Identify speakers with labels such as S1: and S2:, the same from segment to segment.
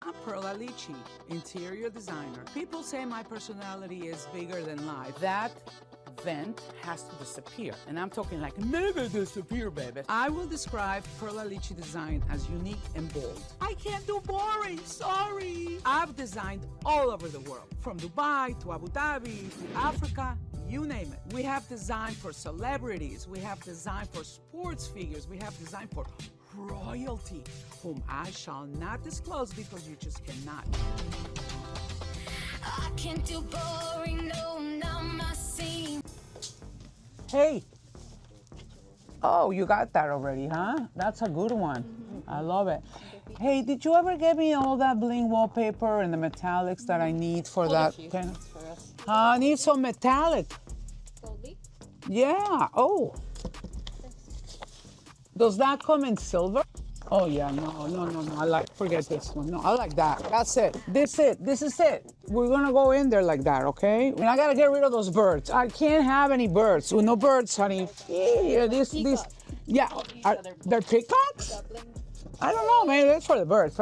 S1: I'm Perla Lichi, interior designer. People say my personality is bigger than life. That vent has to disappear. And I'm talking like never disappear, baby. I will describe Perla Lichi design as unique and bold. I can't do boring, sorry. I've designed all over the world, from Dubai to Abu Dhabi to Africa, you name it. We have design for celebrities. We have design for sports figures. We have design for royalty, whom I shall not disclose because you just cannot.
S2: I can't do boring, no, not my scene.
S1: Hey. Oh, you got that already, huh? That's a good one. I love it. Hey, did you ever get me all that bling wallpaper and the metallics that I need for that? I need some metallic. Yeah. Oh. Does that come in silver? Oh yeah, no. Forget this one. No, I like that. That's it. This is it. We're gonna go in there like that, okay? And I gotta get rid of those birds. I can't have any birds. With no birds, honey. Yeah, yeah. They're peacocks? I don't know, man. That's for the birds.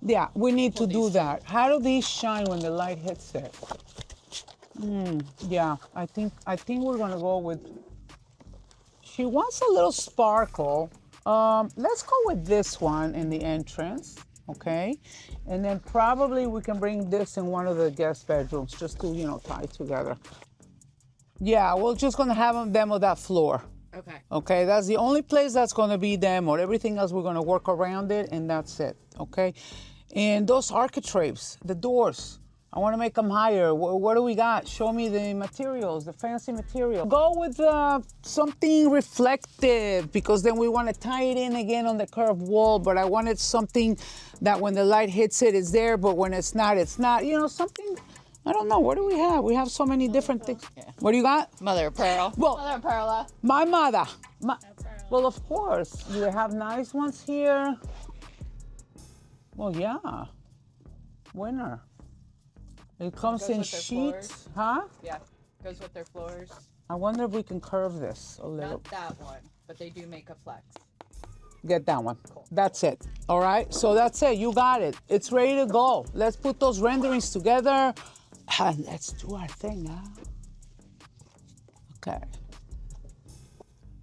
S1: Yeah, we need to do that. How do these shine when the light hits it? Yeah, I think we're gonna go with. She wants a little sparkle. Let's go with this one in the entrance, okay? And then probably we can bring this in one of the guest bedrooms just to, tie together. Yeah, we're just gonna have them demo that floor.
S3: Okay.
S1: Okay, that's the only place that's gonna be demoed. Everything else we're gonna work around it and that's it, okay? And those architraves, the doors, I want to make them higher. What do we got? Show me the materials, the fancy material. Go with something reflective because then we want to tie it in again on the curved wall, but I wanted something that when the light hits it, it's there, but when it's not, it's not. Something, I don't know. What do we have? We have so many different things. Yeah. What do you got?
S3: Mother of Pearl.
S1: Well,
S3: Mother of Perla.
S1: My mother. Well, of course. You have nice ones here. Well, yeah. Winner. It comes in sheets, huh?
S3: Yeah, goes with their floors.
S1: I wonder if we can curve this a little.
S3: Not that one, but they do make a flex.
S1: Get that one.
S3: Cool.
S1: That's it. All right, so that's it. You got it. It's ready to go. Let's put those renderings together. And let's do our thing, huh? Okay.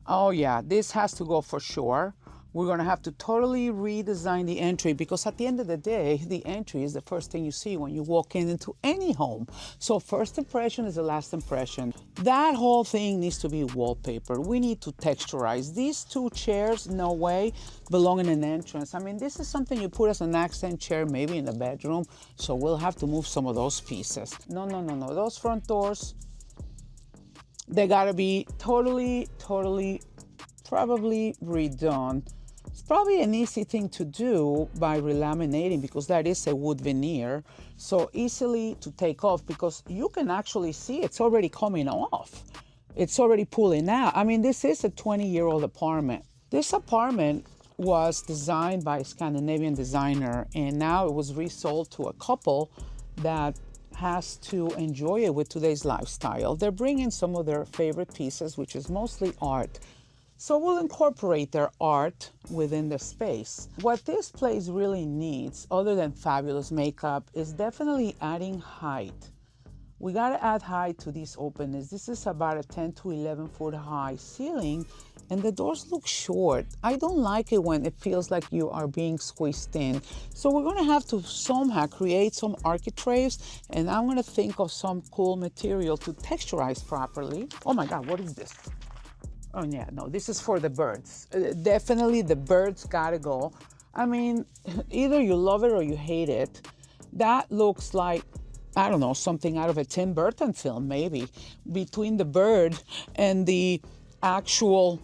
S1: Oh yeah, this has to go for sure. We're gonna have to totally redesign the entry because at the end of the day, the entry is the first thing you see when you walk into any home. So first impression is the last impression. That whole thing needs to be wallpaper. We need to texturize. These two chairs, no way, belong in an entrance. I mean, this is something you put as an accent chair, maybe in the bedroom. So we'll have to move some of those pieces. No. Those front doors, they gotta be totally, probably redone. It's probably an easy thing to do by relaminating because that is a wood veneer. So easily to take off because you can actually see it's already coming off. It's already pulling out. I mean, this is a 20-year-old apartment. This apartment was designed by a Scandinavian designer and now it was resold to a couple that has to enjoy it with today's lifestyle. They're bringing some of their favorite pieces, which is mostly art. So we'll incorporate their art within the space. What this place really needs, other than fabulous makeup, is definitely adding height. We gotta add height to these openings. This is about a 10 to 11 foot high ceiling and the doors look short. I don't like it when it feels like you are being squeezed in. So we're gonna have to somehow create some architraves and I'm gonna think of some cool material to texturize properly. Oh my God, what is this? Oh yeah, no, this is for the birds. Definitely the birds gotta go. I mean, either you love it or you hate it. That looks like, I don't know, something out of a Tim Burton film, maybe. Between the bird and the actual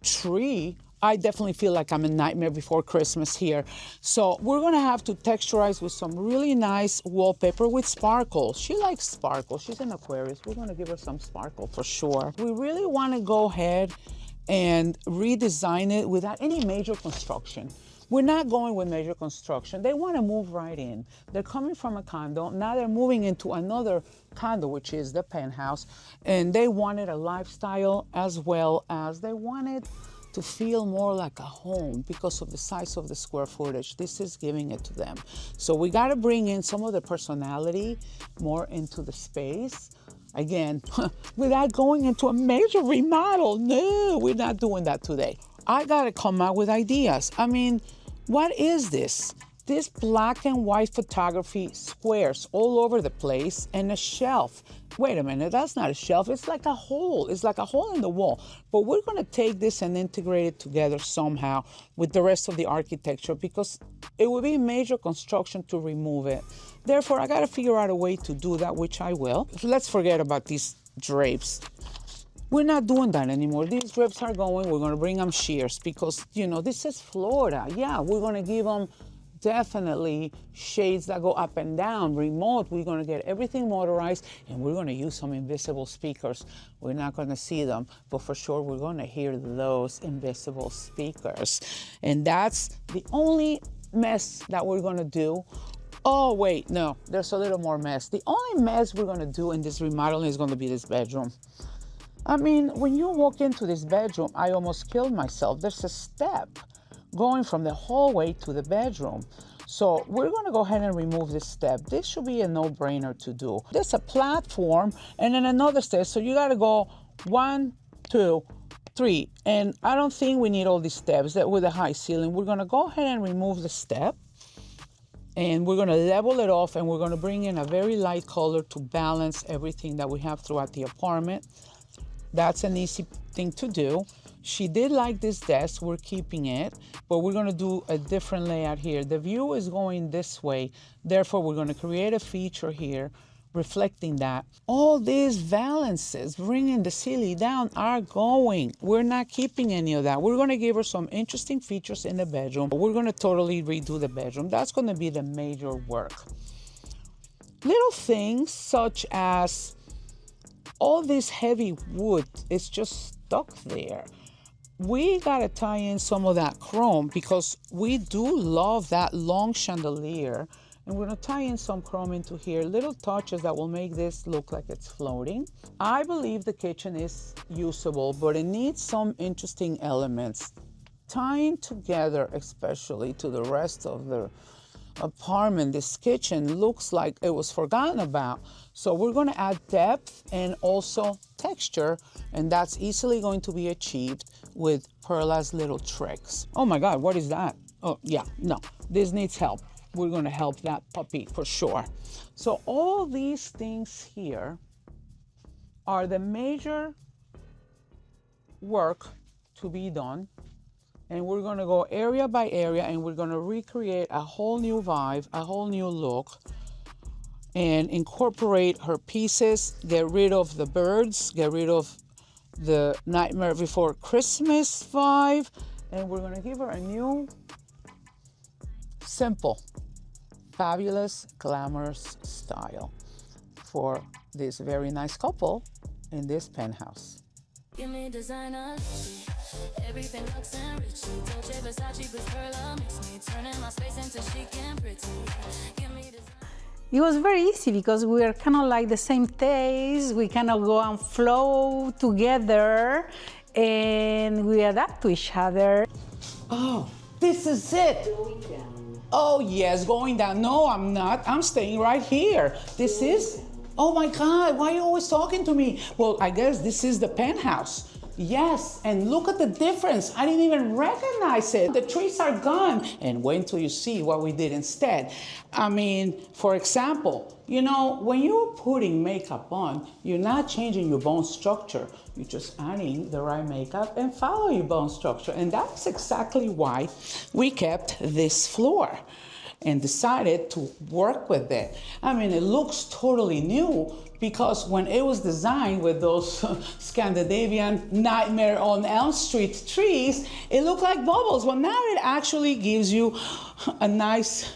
S1: tree, I definitely feel like I'm in Nightmare Before Christmas here. So we're gonna have to texturize with some really nice wallpaper with sparkle. She likes sparkle, she's an Aquarius. We're gonna give her some sparkle for sure. We really wanna go ahead and redesign it without any major construction. We're not going with major construction. They wanna move right in. They're coming from a condo, now they're moving into another condo, which is the penthouse, and they wanted a lifestyle as well as they wanted to feel more like a home because of the size of the square footage. This is giving it to them. So we got to bring in some of the personality more into the space. Again, without going into a major remodel. No, we're not doing that today. I got to come out with ideas. I mean, what is this? This black and white photography, squares all over the place, and a shelf. Wait a minute, that's not a shelf, it's like a hole. It's like a hole in the wall. But we're gonna take this and integrate it together somehow with the rest of the architecture because it would be major construction to remove it. Therefore, I gotta figure out a way to do that, which I will. Let's forget about these drapes. We're not doing that anymore. These drapes are going, we're gonna bring them shears because, you know, this is Florida. Yeah, we're gonna give them definitely shades that go up and down, remote. We're gonna get everything motorized and we're gonna use some invisible speakers. We're not gonna see them, but for sure we're gonna hear those invisible speakers. And that's the only mess that we're gonna do. Oh wait, no, there's a little more mess. The only mess we're gonna do in this remodeling is gonna be this bedroom. I mean, when you walk into this bedroom, I almost killed myself. There's a step going from the hallway to the bedroom. So we're gonna go ahead and remove this step. This should be a no-brainer to do. There's a platform and then another step. So you gotta go 1, 2, 3. And I don't think we need all these steps with a high ceiling. We're gonna go ahead and remove the step and we're gonna level it off and we're gonna bring in a very light color to balance everything that we have throughout the apartment. That's an easy thing to do. She did like this desk, we're keeping it, but we're gonna do a different layout here. The view is going this way, therefore we're gonna create a feature here reflecting that. All these valances, bringing the ceiling down, are going. We're not keeping any of that. We're gonna give her some interesting features in the bedroom, but we're gonna totally redo the bedroom. That's gonna be the major work. Little things such as all this heavy wood is just stuck there. We gotta tie in some of that chrome because we do love that long chandelier, and we're gonna tie in some chrome into here, little touches that will make this look like it's floating. I believe the kitchen is usable, but it needs some interesting elements. Tying together, especially to the rest of the apartment, this kitchen looks like it was forgotten about. So we're gonna add depth and also texture, and that's easily going to be achieved with Perla's little tricks. Oh my God, what is that? Oh yeah, no, this needs help. We're gonna help that puppy for sure. So all these things here are the major work to be done. And we're gonna go area by area and we're gonna recreate a whole new vibe, a whole new look, and incorporate her pieces, get rid of the birds, get rid of the Nightmare Before Christmas vibe, and we're gonna give her a new, simple, fabulous, glamorous style for this very nice couple in this penthouse.
S2: Give me designer, everything looks enriched. Dolce, Versace, with Perla mix me, turning my space into chic and pretty. Give me designer.
S4: It was very easy because we are kind of like the same taste. We kind of go and flow together and we adapt to each other.
S1: Oh, this is it.
S4: Going down.
S1: Oh yes, going down. No, I'm not. I'm staying right here. This is, oh my God, why are you always talking to me? Well, I guess this is the penthouse. Yes, and look at the difference. I didn't even recognize it. The trees are gone. And wait until you see what we did instead. I mean, for example, you know, when you're putting makeup on, you're not changing your bone structure. You're just adding the right makeup and follow your bone structure. And that's exactly why we kept this floor and decided to work with it. I mean, it looks totally new because when it was designed with those Scandinavian Nightmare on Elm Street trees, it looked like bubbles. Well, now it actually gives you a nice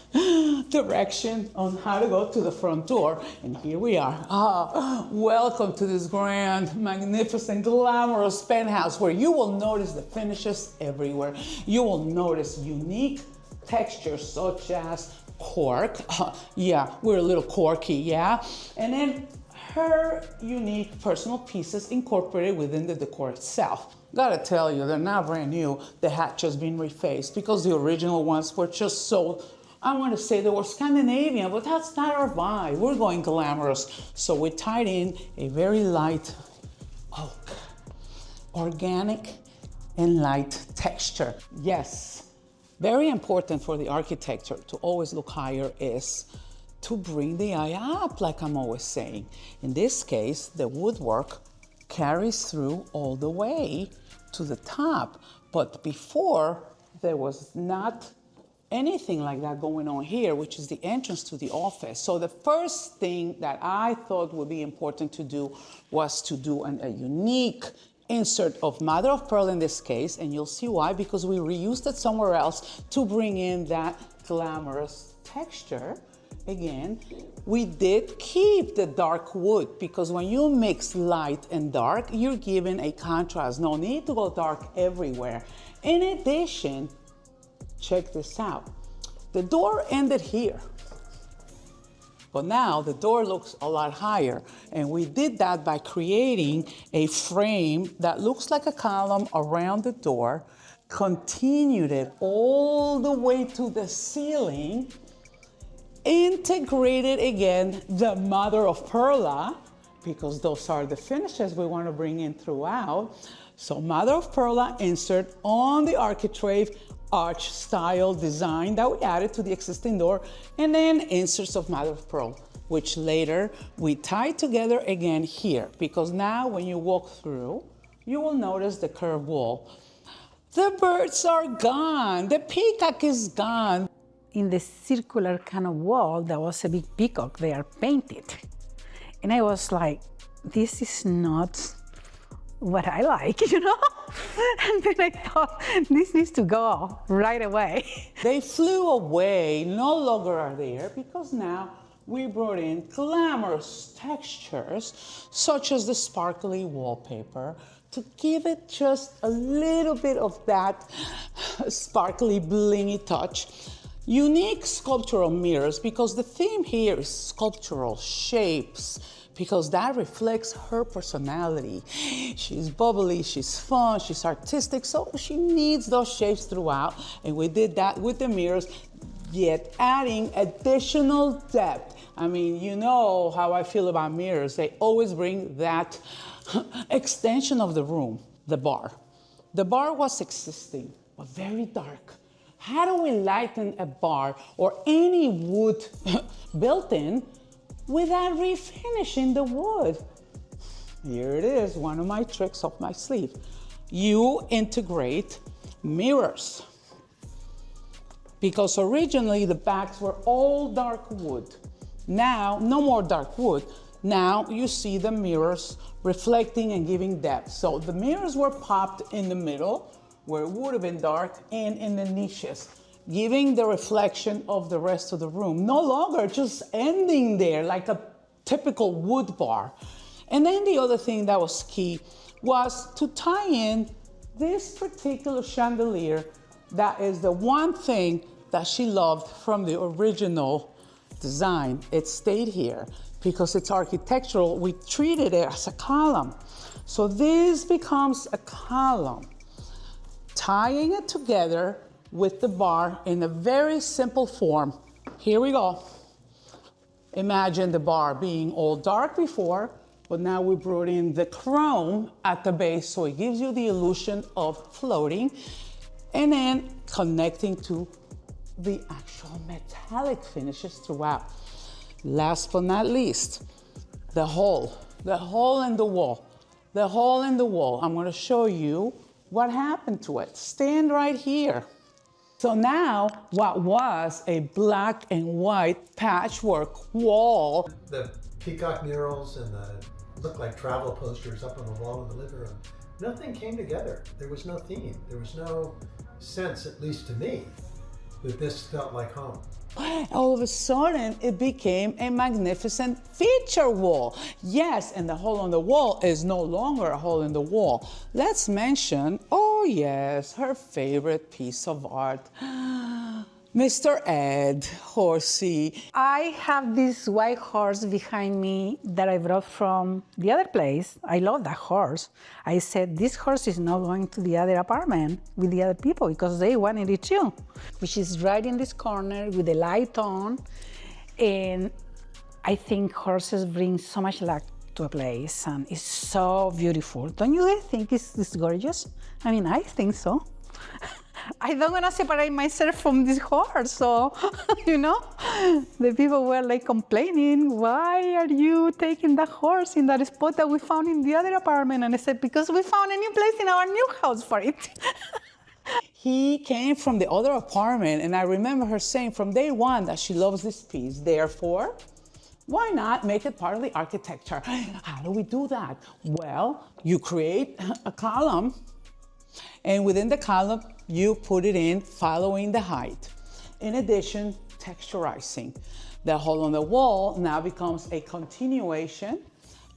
S1: direction on how to go to the front door. And here we are. Welcome to this grand, magnificent, glamorous penthouse where you will notice the finishes everywhere. You will notice unique textures such as cork. Yeah, we're a little quirky, yeah? And then her unique personal pieces incorporated within the decor itself. Gotta tell you, they're not brand new. They had just been refaced because the original ones were just so, I want to say they were Scandinavian, but that's not our vibe. We're going glamorous. So we tied in a very light oak, organic and light texture. Yes, very important for the architecture to always look higher is to bring the eye up, like I'm always saying. In this case, the woodwork carries through all the way to the top. But before, there was not anything like that going on here, which is the entrance to the office. So the first thing that I thought would be important to do was to do a unique insert of mother of pearl in this case, and you'll see why, because we reused it somewhere else to bring in that glamorous texture. Again, we did keep the dark wood because when you mix light and dark, you're given a contrast. No need to go dark everywhere. In addition, check this out. The door ended here, but now the door looks a lot higher. And we did that by creating a frame that looks like a column around the door, continued it all the way to the ceiling, integrated again the mother of Perla, because those are the finishes we want to bring in throughout. So mother of Perla insert on the architrave, arch style design that we added to the existing door, and then inserts of mother of pearl, which later we tied together again here, because now when you walk through, you will notice the curved wall. The birds are gone, the peacock is gone.
S4: In the circular kind of wall, there was a big peacock there painted. And I was like, this is not what I like, you know? And then I thought, this needs to go right away.
S1: They flew away, no longer are there, because now we brought in glamorous textures, such as the sparkly wallpaper, to give it just a little bit of that sparkly, blingy touch. Unique sculptural mirrors, because the theme here is sculptural shapes, because that reflects her personality. She's bubbly, she's fun, she's artistic, so she needs those shapes throughout. And we did that with the mirrors, yet adding additional depth. I mean, you know how I feel about mirrors. They always bring that extension of the room, the bar. The bar was existing, but very dark. How do we lighten a bar or any wood built-in without refinishing the wood? Here it is, one of my tricks up my sleeve. You integrate mirrors. Because originally the backs were all dark wood. Now, no more dark wood. Now you see the mirrors reflecting and giving depth. So the mirrors were popped in the middle, where it would have been dark, and in the niches, giving the reflection of the rest of the room. No longer just ending there like a typical wood bar. And then the other thing that was key was to tie in this particular chandelier. That is the one thing that she loved from the original design. It stayed here because it's architectural. We treated it as a column. So this becomes a column, tying it together with the bar in a very simple form. Here we go. Imagine the bar being all dark before, but now we brought in the chrome at the base, so it gives you the illusion of floating, and then connecting to the actual metallic finishes throughout. Last but not least, the hole in the wall. The hole in the wall. I'm going to show you what happened to it. Stand right here. So now, what was a black and white patchwork wall.
S5: The peacock murals and the looked like travel posters up on the wall in the living room. Nothing came together. There was no theme. There was no sense, at least to me, that this felt like home.
S1: All of a sudden, it became a magnificent feature wall. Yes, and the hole in the wall is no longer a hole in the wall. Let's mention, oh yes, her favorite piece of art, Mr. Ed Horsey.
S4: I have this white horse behind me that I brought from the other place. I love that horse. I said, this horse is not going to the other apartment with the other people because they wanted it too, which is right in this corner with the light on. And I think horses bring so much luck to a place and it's so beautiful. Don't you guys think it's gorgeous? I mean, I think so. I don't want to separate myself from this horse, so, you know, the people were like complaining, why are you taking that horse in that spot that we found in the other apartment? And I said, because we found a new place in our new house for it.
S1: He came from the other apartment, and I remember her saying from day one that she loves this piece. Therefore, why not make it part of the architecture? How do we do that? Well, you create a column, and within the column, you put it in following the height. In addition, texturizing. The hole on the wall now becomes a continuation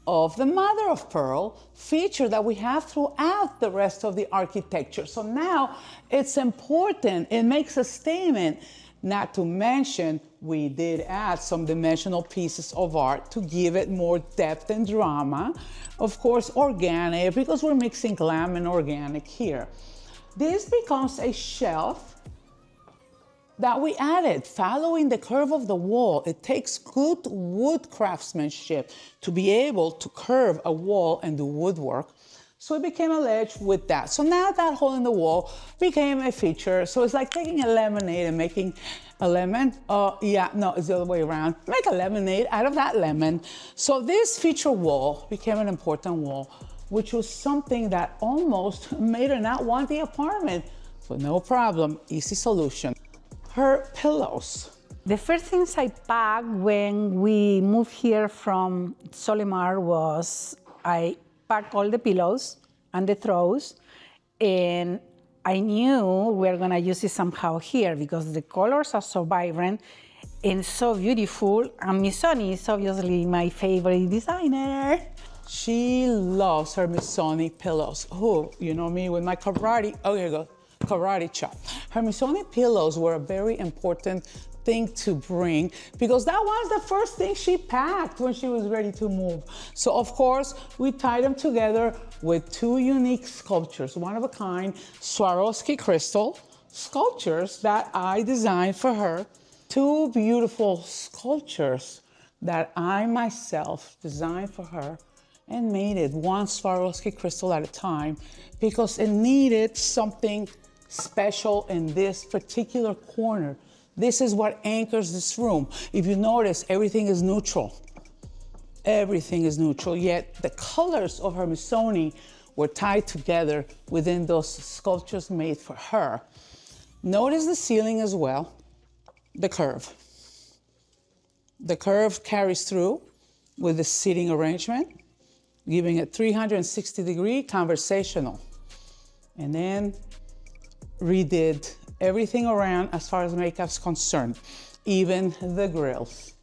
S1: of the mother of pearl feature that we have throughout the rest of the architecture. So now it's important, it makes a statement, not to mention we did add some dimensional pieces of art to give it more depth and drama. Of course, organic, because we're mixing glam and organic here. This becomes a shelf that we added following the curve of the wall. It takes good wood craftsmanship to be able to curve a wall and do woodwork. So it became a ledge with that. So now that hole in the wall became a feature. So it's like taking a lemonade and making a lemon. Yeah, no, it's the other way around. Make a lemonade out of that lemon. So this feature wall became an important wall, which was something that almost made her not want the apartment. But no problem, easy solution. Her pillows.
S4: The first things I packed when we moved here from Solimar was I packed all the pillows and the throws, and I knew we were gonna use it somehow here because the colors are so vibrant and so beautiful, and Missoni is obviously my favorite designer.
S1: She loves her Missoni pillows. Oh, you know me with my karate, oh, here you go, karate chop. Her Missoni pillows were a very important thing to bring because that was the first thing she packed when she was ready to move. So of course, we tied them together with two unique sculptures, one of a kind Swarovski crystal sculptures that I designed for her. Two beautiful sculptures that I myself designed for her and made it one Swarovski crystal at a time because it needed something special in this particular corner. This is what anchors this room. If you notice, everything is neutral. Everything is neutral, yet the colors of her Missoni were tied together within those sculptures made for her. Notice the ceiling as well, the curve. The curve carries through with the seating arrangement, giving it 360-degree conversational. And then redid everything around as far as makeup's concerned, even the grills.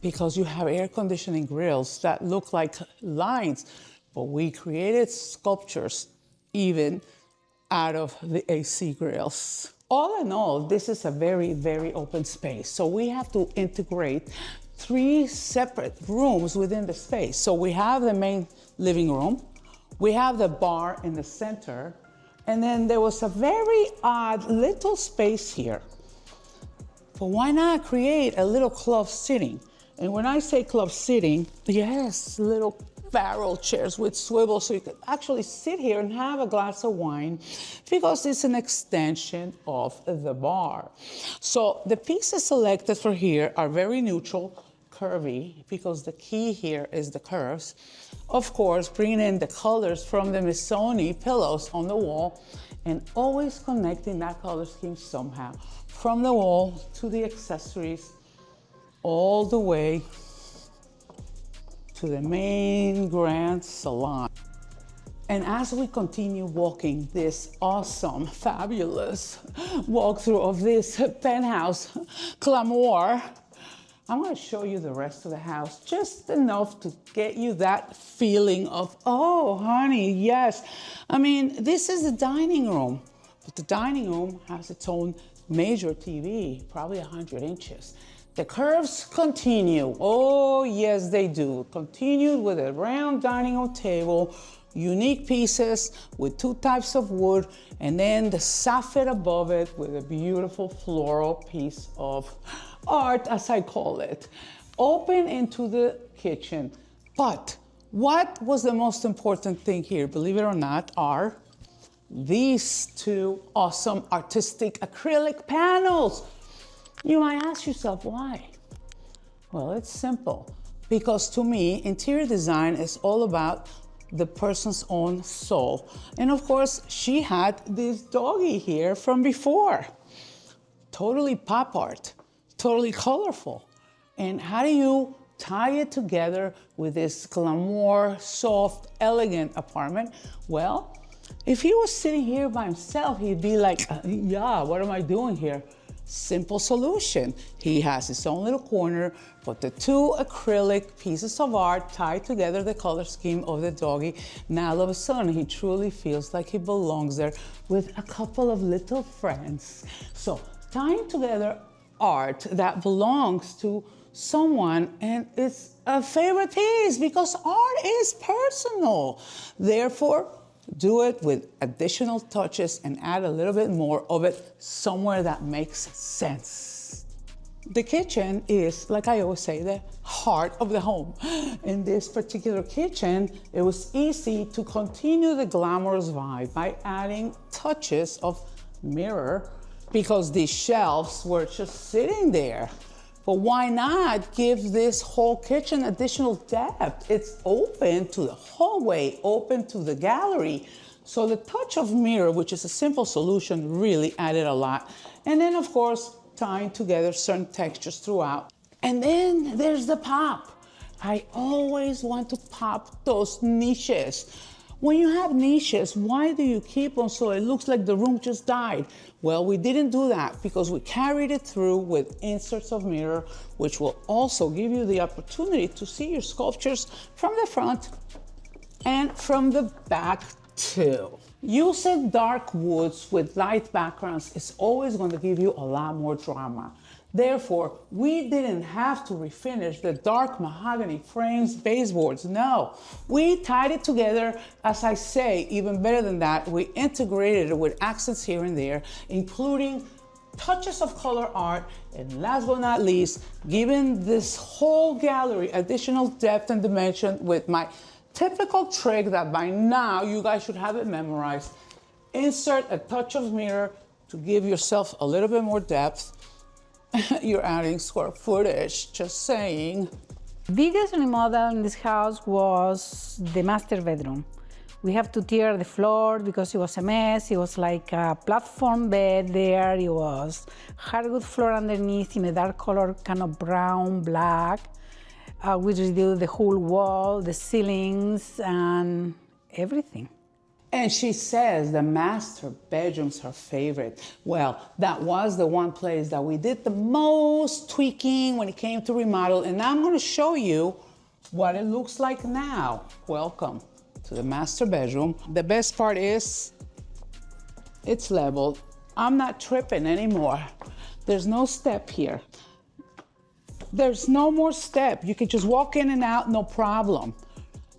S1: Because you have air conditioning grills that look like lines, but we created sculptures even out of the AC grills. All in all, this is a very, very open space. So we have to integrate 3 separate rooms within the space. So we have the main living room, we have the bar in the center, and then there was a very odd little space here. But why not create a little club sitting? And when I say club sitting, yes, little barrel chairs with swivels so you could actually sit here and have a glass of wine because it's an extension of the bar. So the pieces selected for here are very neutral, curvy, because the key here is the curves. Of course, bringing in the colors from the Missoni pillows on the wall and always connecting that color scheme somehow from the wall to the accessories all the way to the main grand salon. And as we continue walking this awesome, fabulous walkthrough of this penthouse glamour, I'm gonna show you the rest of the house, just enough to get you that feeling of, oh, honey, yes. I mean, this is the dining room, But the dining room has its own major TV, probably 100 inches. The curves continue. Oh, yes, they do. Continued with a round dining room table, unique pieces with 2 types of wood, and then the soffit above it with a beautiful floral piece of art, as I call it. Open into the kitchen. But what was the most important thing here, believe it or not, are these 2 awesome artistic acrylic panels. You might ask yourself, why? Well, it's simple. Because to me, interior design is all about the person's own soul. And of course, she had this doggy here from before. Totally pop art, totally colorful. And how do you tie it together with this glamour, soft, elegant apartment? Well, if he was sitting here by himself, he'd be like, yeah, what am I doing here? Simple solution. He has his own little corner, but the 2 acrylic pieces of art tie together the color scheme of the doggy. Now all of a sudden, he truly feels like he belongs there with a couple of little friends. So tying together art that belongs to someone, and it's a favorite piece because art is personal. Therefore, do it with additional touches and add a little bit more of it somewhere that makes sense. The kitchen is, like I always say, the heart of the home. In this particular kitchen, it was easy to continue the glamorous vibe by adding touches of mirror because these shelves were just sitting there. But why not give this whole kitchen additional depth? It's open to the hallway, open to the gallery. So the touch of mirror, which is a simple solution, really added a lot. And then of course, tying together certain textures throughout. And then there's the pop. I always want to pop those niches. When you have niches, why do you keep them so it looks like the room just died? Well, we didn't do that because we carried it through with inserts of mirror, which will also give you the opportunity to see your sculptures from the front and from the back too. Using dark woods with light backgrounds is always going to give you a lot more drama. Therefore, we didn't have to refinish the dark mahogany frames, baseboards. No, we tied it together. As I say, even better than that, we integrated it with accents here and there, including touches of color art, and last but not least, giving this whole gallery additional depth and dimension with my typical trick that by now you guys should have it memorized. Insert a touch of mirror to give yourself a little bit more depth. You're adding square footage, just saying.
S4: Biggest remodel in this house was the master bedroom. We have to tear the floor because it was a mess. It was like a platform bed there. It was hardwood floor underneath in a dark color, kind of brown, black. We redo the whole wall, the ceilings, and everything.
S1: And she says the master bedroom's her favorite. Well, that was the one place that we did the most tweaking when it came to remodel. And I'm going to show you what it looks like now. Welcome to the master bedroom. The best part is it's leveled. I'm not tripping anymore. There's no step here. There's no more step. You can just walk in and out, no problem.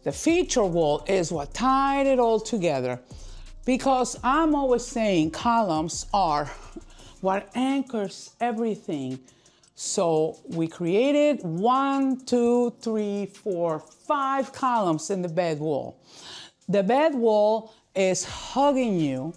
S1: The feature wall is what tied it all together, because I'm always saying columns are what anchors everything. So we created 1, 2, 3, 4, 5 columns in the bed wall. The bed wall is hugging you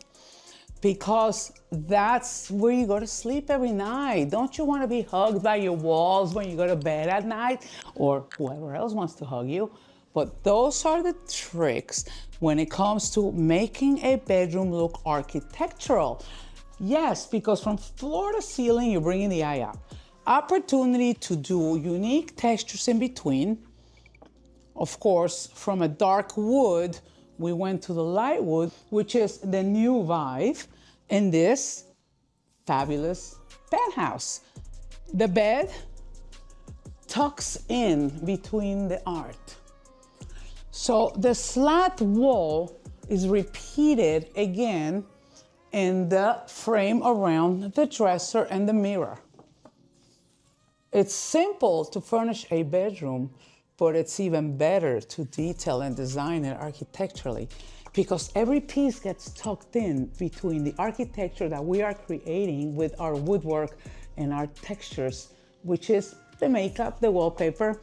S1: because that's where you go to sleep every night. Don't you want to be hugged by your walls when you go to bed at night, or whoever else wants to hug you? But those are the tricks when it comes to making a bedroom look architectural. Yes, because from floor to ceiling, you're bringing the eye out. Opportunity to do unique textures in between. Of course, from a dark wood, we went to the light wood, which is the new vibe in this fabulous penthouse. The bed tucks in between the art. So the slat wall is repeated again and the frame around the dresser and the mirror. It's simple to furnish a bedroom, but it's even better to detail and design it architecturally, because every piece gets tucked in between the architecture that we are creating with our woodwork and our textures, which is the makeup, the wallpaper,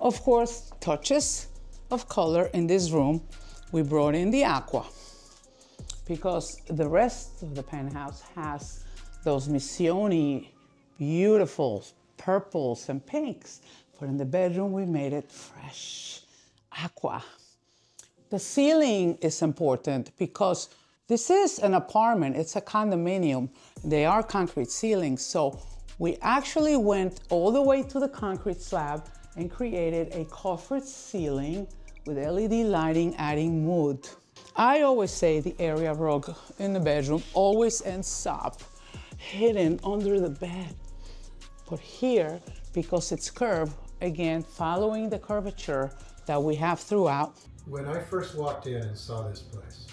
S1: of course, touches of color. In this room, we brought in the aqua, because the rest of the penthouse has those Missione beautiful purples and pinks, but in the bedroom we made it fresh aqua. The ceiling is important because this is an apartment, it's a condominium. They are concrete ceilings, so we actually went all the way to the concrete slab and created a coffered ceiling with LED lighting adding mood. I always say the area rug in the bedroom always ends up hidden under the bed. But here, because it's curved, again, following the curvature that we have throughout.
S5: When I first walked in and saw this place,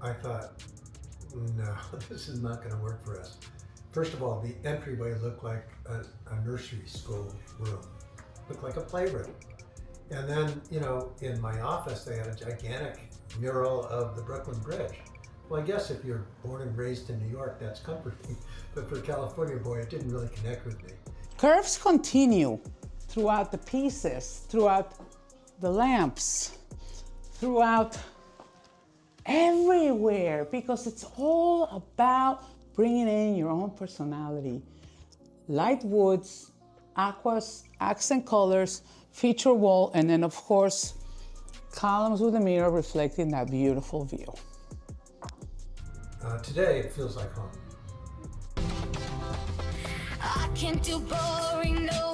S5: I thought, no, this is not going to work for us. First of all, the entryway looked like a nursery school room, looked like a playroom. And then, you know, in my office, they had a gigantic mural of the Brooklyn Bridge. Well, I guess if you're born and raised in New York, that's comforting. But for a California boy, it didn't really connect with me.
S1: Curves continue throughout the pieces, throughout the lamps, throughout everywhere, because it's all about bringing in your own personality. Light woods, aquas, accent colors, feature wall, and then of course, columns with a mirror reflecting that beautiful view.
S5: Today, it feels like home.
S2: I can't do boring, no